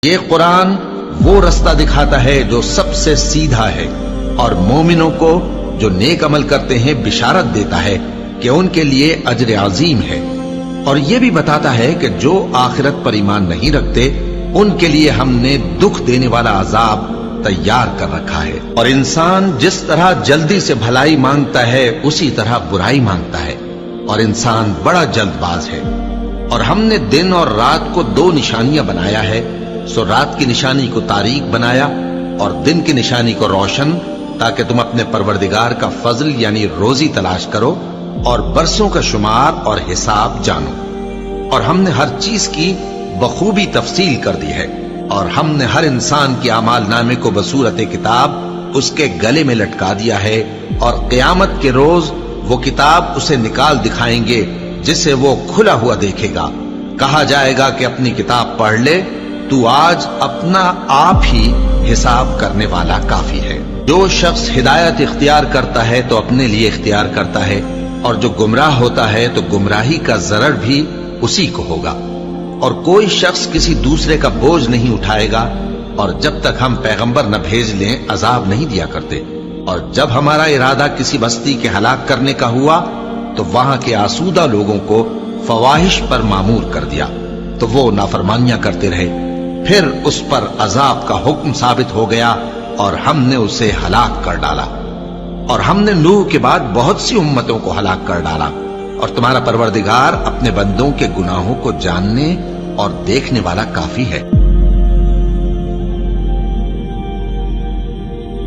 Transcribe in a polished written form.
یہ قرآن وہ رستہ دکھاتا ہے جو سب سے سیدھا ہے، اور مومنوں کو جو نیک عمل کرتے ہیں بشارت دیتا ہے کہ ان کے لیے اجر عظیم ہے، اور یہ بھی بتاتا ہے کہ جو آخرت پر ایمان نہیں رکھتے ان کے لیے ہم نے دکھ دینے والا عذاب تیار کر رکھا ہے۔ اور انسان جس طرح جلدی سے بھلائی مانگتا ہے اسی طرح برائی مانگتا ہے، اور انسان بڑا جلد باز ہے۔ اور ہم نے دن اور رات کو دو نشانیاں بنایا ہے، سو رات کی نشانی کو تاریک بنایا اور دن کی نشانی کو روشن، تاکہ تم اپنے پروردگار کا فضل یعنی روزی تلاش کرو اور برسوں کا شمار اور حساب جانو۔ اور ہم نے ہر چیز کی بخوبی تفصیل کر دی ہے، اور ہم نے ہر انسان کے اعمال نامے کو بصورت کتاب اس کے گلے میں لٹکا دیا ہے، اور قیامت کے روز وہ کتاب اسے نکال دکھائیں گے جسے وہ کھلا ہوا دیکھے گا۔ کہا جائے گا کہ اپنی کتاب پڑھ لے، تو آج اپنا آپ ہی حساب کرنے والا کافی ہے۔ جو شخص ہدایت اختیار کرتا ہے تو اپنے لیے اختیار کرتا ہے، اور جو گمراہ ہوتا ہے تو گمراہی کا ضرر بھی اسی کو ہوگا۔ اور کوئی شخص کسی دوسرے کا بوجھ نہیں اٹھائے گا، اور جب تک ہم پیغمبر نہ بھیج لیں عذاب نہیں دیا کرتے۔ اور جب ہمارا ارادہ کسی بستی کے ہلاک کرنے کا ہوا تو وہاں کے آسودہ لوگوں کو فواحش پر مامور کر دیا، تو وہ نافرمانیاں کرتے رہے، پھر اس پر عذاب کا حکم ثابت ہو گیا اور ہم نے اسے ہلاک کر ڈالا۔ اور ہم نے نوح کے بعد بہت سی امتوں کو ہلاک کر ڈالا، اور تمہارا پروردگار اپنے بندوں کے گناہوں کو جاننے اور دیکھنے والا کافی ہے۔